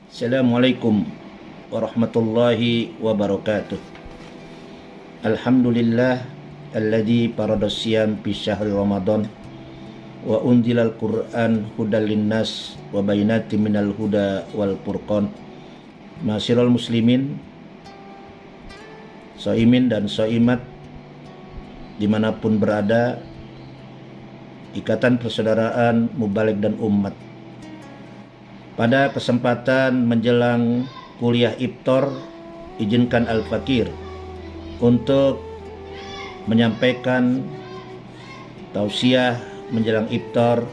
Assalamualaikum warahmatullahi wabarakatuh. Alhamdulillah alladzi farada siyam fi syahri Ramadan wa unzilal Qur'an hudal linnas wa bayyinatin minal huda wal furqan. Ma'asyiral muslimin, shaimin dan shaimat dimanapun berada, ikatan persaudaraan Mubalik dan umat. Pada kesempatan menjelang kuliah iftar, izinkan Al-Fakir untuk menyampaikan tausiah menjelang iftar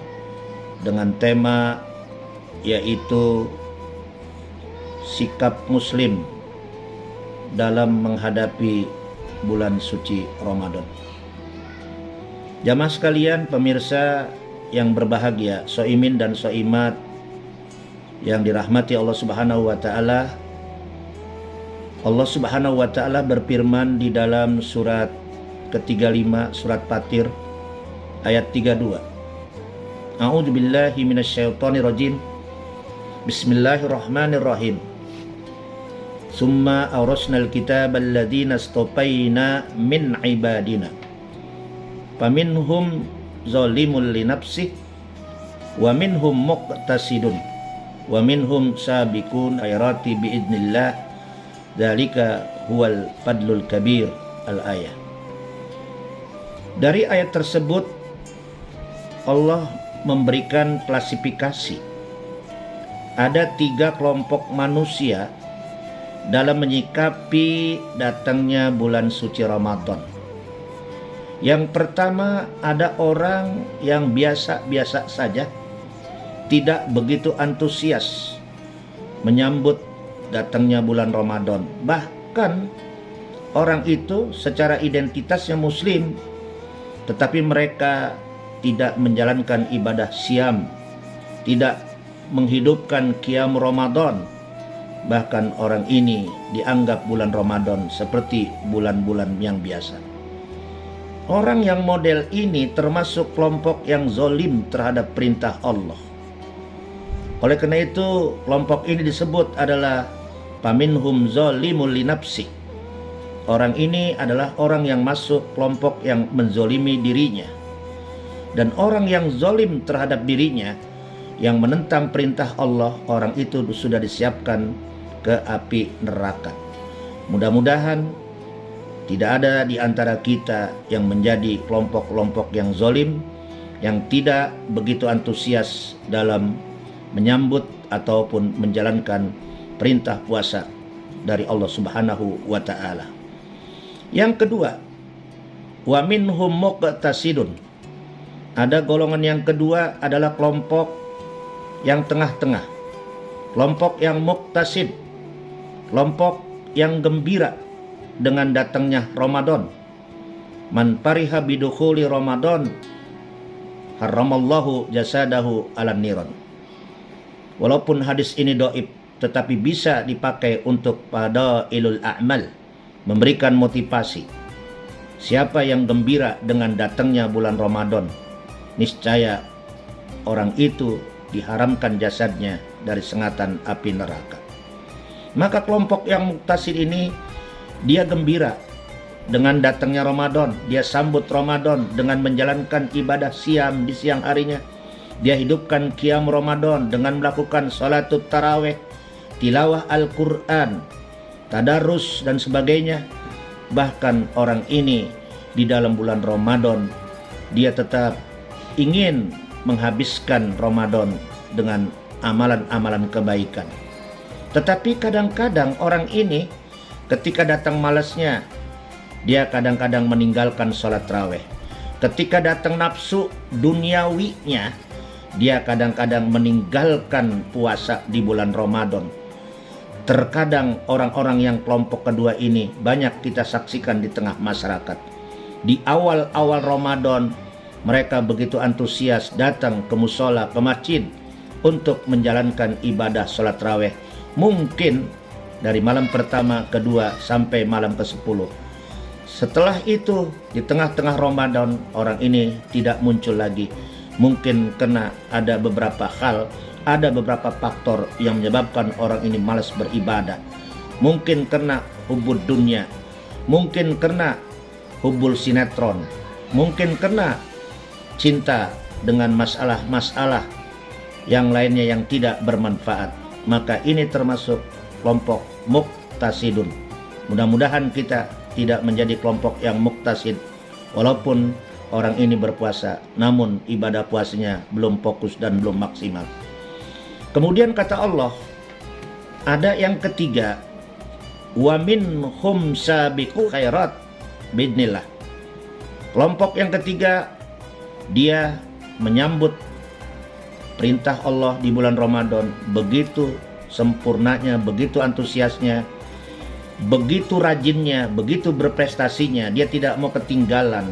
dengan tema yaitu sikap muslim dalam menghadapi bulan suci Ramadan. Jamaah sekalian, pemirsa yang berbahagia, shaimin dan shaimat yang dirahmati Allah Subhanahu wa taala. Allah Subhanahu wa taala berfirman di dalam surat ke-35 surat Fatir ayat 32. A'udzubillahi minasyaitonirrajim. Bismillahirrahmanirrahim. Summa awrasnal kitabal ladzina istafaina min ibadina. Faminhum zalimun li nafsihi wa minhum muqtasidun wa minhum sabiqun khairati biidznillah dzalika huwal fadlul kabir. Al-ayah. Dari ayat tersebut Allah memberikan klasifikasi. Ada 3 kelompok manusia dalam menyikapi datangnya bulan suci Ramadan. Yang pertama, ada orang yang biasa-biasa saja, tidak begitu antusias menyambut datangnya bulan Ramadan. Bahkan orang itu secara identitasnya muslim, tetapi mereka tidak menjalankan ibadah siam, tidak menghidupkan qiyam Ramadan. Bahkan orang ini dianggap bulan Ramadan seperti bulan-bulan yang biasa. Orang yang model ini termasuk kelompok yang zalim terhadap perintah Allah. Oleh karena itu, kelompok ini disebut adalah faminhum zalimul li nafsi. Orang ini adalah orang yang masuk kelompok yang menzolimi dirinya. Dan orang yang zalim terhadap dirinya, yang menentang perintah Allah, orang itu sudah disiapkan ke api neraka. Mudah-mudahan tidak ada di antara kita yang menjadi kelompok-kelompok yang zalim, yang tidak begitu antusias dalam menyambut ataupun menjalankan perintah puasa dari Allah Subhanahu wa taala. Yang kedua, wa minhum muqtasidun. Ada golongan yang kedua adalah kelompok yang tengah-tengah. Kelompok yang muqtasid, kelompok yang gembira dengan datangnya Ramadan. Man fariha bidukhuli Ramadan haramallahu jasadahu alan niran. Walaupun hadis ini dhaif, tetapi bisa dipakai untuk fadailul a'mal, memberikan motivasi. Siapa yang gembira dengan datangnya bulan Ramadan, niscaya orang itu diharamkan jasadnya dari sengatan api neraka. Maka kelompok yang muqtasid ini, dia gembira dengan datangnya Ramadan. Dia sambut Ramadan dengan menjalankan ibadah siam di siang harinya. Dia hidupkan qiyam Ramadan dengan melakukan salatut tarawih, tilawah Al-Quran, tadarus dan sebagainya. Bahkan orang ini di dalam bulan Ramadan, dia tetap ingin menghabiskan Ramadan dengan amalan-amalan kebaikan. Tetapi kadang-kadang orang ini ketika datang malasnya, dia kadang-kadang meninggalkan sholat tarawih. Ketika datang nafsu duniawinya, dia kadang-kadang meninggalkan puasa di bulan Ramadan. Terkadang orang-orang yang kelompok kedua ini banyak kita saksikan di tengah masyarakat. Di awal-awal Ramadan, mereka begitu antusias datang ke musola, ke masjid untuk menjalankan ibadah sholat tarawih. Mungkin dari malam pertama, kedua, sampai malam ke-10. Setelah itu, di tengah-tengah Ramadan, orang ini tidak muncul lagi. Mungkin karena ada beberapa hal ada beberapa faktor yang menyebabkan orang ini malas beribadah. Mungkin karena hubud dunia, mungkin karena hubul sinetron, mungkin karena cinta dengan masalah-masalah yang lainnya yang tidak bermanfaat. Maka ini termasuk kelompok muqtasidun. Mudah-mudahan kita tidak menjadi kelompok yang muqtasid, walaupun orang ini berpuasa namun ibadah puasanya belum fokus dan belum maksimal. Kemudian kata Allah, ada yang ketiga, wa minhum sabiqu khairat bidnillah. Kelompok yang ketiga, dia menyambut perintah Allah di bulan Ramadan begitu sempurnanya, begitu antusiasnya, begitu rajinnya, begitu berprestasinya. Dia tidak mau ketinggalan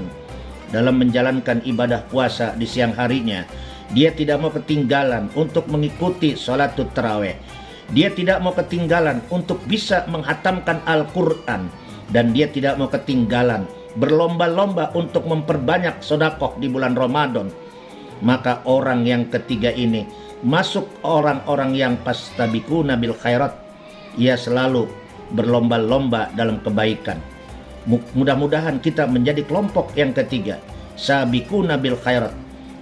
dalam menjalankan ibadah puasa di siang harinya. Dia tidak mau ketinggalan untuk mengikuti sholatul tarawih. Dia tidak mau ketinggalan untuk bisa menghatamkan Al-Quran. Dan dia tidak mau ketinggalan berlomba-lomba untuk memperbanyak sedekah di bulan Ramadan. Maka orang yang ketiga ini masuk orang-orang yang fastabiquna bil khairat. Ia selalu berlomba-lomba dalam kebaikan. Mudah-mudahan kita menjadi kelompok yang ketiga, sabiquna bil khairat.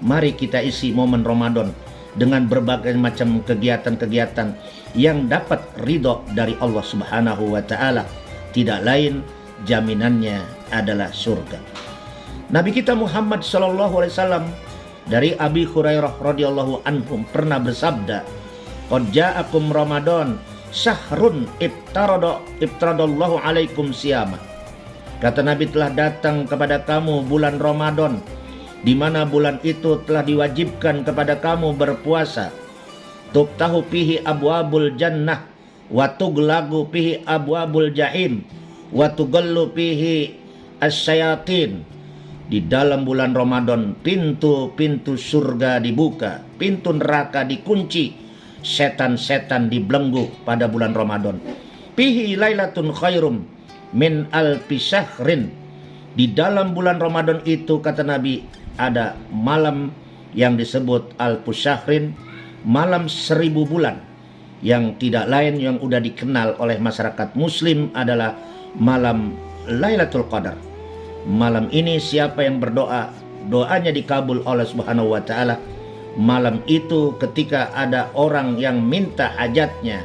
Mari kita isi momen Ramadan dengan berbagai macam kegiatan-kegiatan yang dapat ridho dari Allah Subhanahu wa taala. Tidak lain jaminannya adalah surga. Nabi kita Muhammad sallallahu alaihi wasallam dari Abi Hurairah radhiyallahu anhu pernah bersabda, "Qad ja'akum Ramadan syahrun ibtaradallahu alaikum siyama." Kata Nabi, telah datang kepada kamu bulan Ramadan, di mana bulan itu telah diwajibkan kepada kamu berpuasa. Tuftahu fihi abwabul jannah wa tuglagu fihi abwabul jahim wa tugallu fihi asyayatin. Di dalam bulan Ramadan pintu-pintu surga dibuka, pintu neraka dikunci, setan-setan dibelenggu pada bulan Ramadan. Fihi lailatun khairum min alfi syahrin. Di dalam bulan Ramadan itu, kata Nabi, ada malam yang disebut alfu syahrin, malam 1000 bulan, yang tidak lain yang udah dikenal oleh masyarakat muslim adalah malam Lailatul Qadar. Malam ini siapa yang berdoa, doanya dikabul oleh Subhanahu wa taala. Malam itu ketika ada orang yang minta hajatnya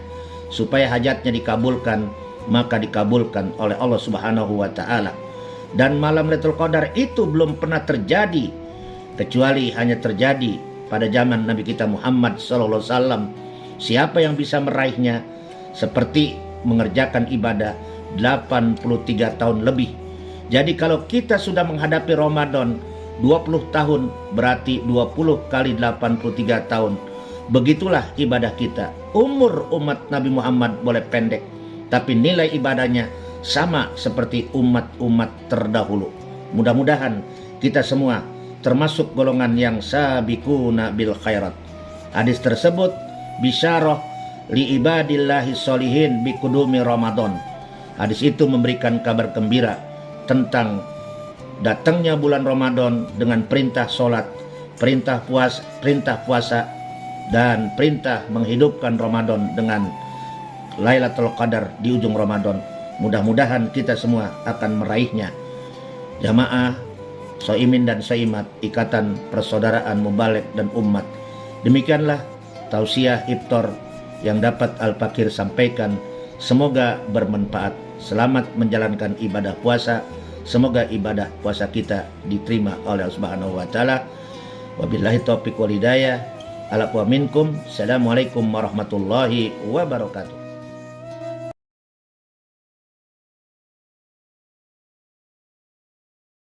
supaya hajatnya dikabulkan, maka dikabulkan oleh Allah Subhanahu wa taala. Dan malam Lailatul Qadar itu belum pernah terjadi, kecuali hanya terjadi pada zaman Nabi kita Muhammad SAW. Siapa yang bisa meraihnya seperti mengerjakan ibadah 83 tahun lebih. Jadi kalau kita sudah menghadapi Ramadan 20 tahun, berarti 20 kali 83 tahun. Begitulah ibadah kita. Umur umat Nabi Muhammad boleh pendek, tapi nilai ibadahnya sama seperti umat-umat terdahulu. Mudah-mudahan kita semua termasuk golongan yang sabiquna bil khairat. Hadis tersebut bisyarah li ibadillahi sholihin bi qudumi Ramadan. Hadis itu memberikan kabar gembira tentang datangnya bulan Ramadan dengan perintah sholat, perintah puasa, dan perintah menghidupkan Ramadan dengan Lailatul Qadar di ujung Ramadan. Mudah-mudahan kita semua akan meraihnya. Jamaah Soimin dan Soimat, Ikatan Persaudaraan Mubalek dan Umat. Demikianlah tausiah iftar yang dapat Al-Fakir sampaikan. Semoga bermanfaat. Selamat menjalankan ibadah puasa. Semoga ibadah puasa kita diterima oleh Allah Subhanahu wa taala. Wabillahi taufiq wal hidayah. Ala wa minkum. Assalamualaikum warahmatullahi wabarakatuh.